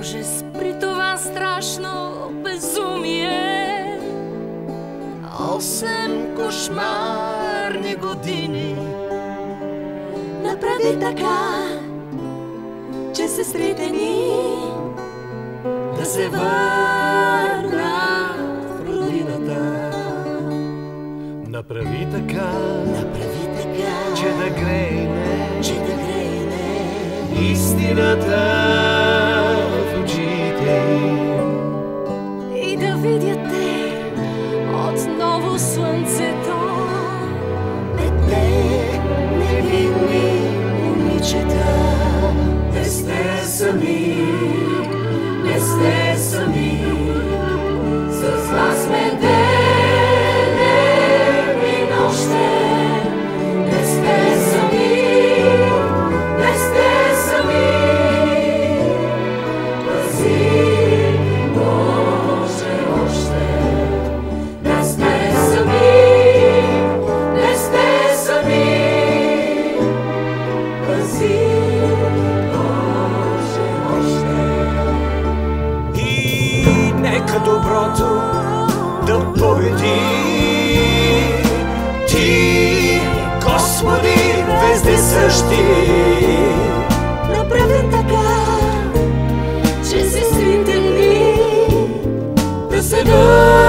може спри това страшно безумие. 8 кошмарни години. Направи така, че сестрите ни Да се върнат в родината. Направи така, че да грейне истината в очите им. и да видят те отново слънцето. Петте невинни момичета. Не сте сами, не сте сами. С вас сме денем и нощем. Не сте сами, не сте сами. Пази Боже още. Не сте сами, не сте сами. Пази Боже още. И нека доброто да победи. Ти, Господи, вездесъщи, Направи така, че сестрите ни да се върнат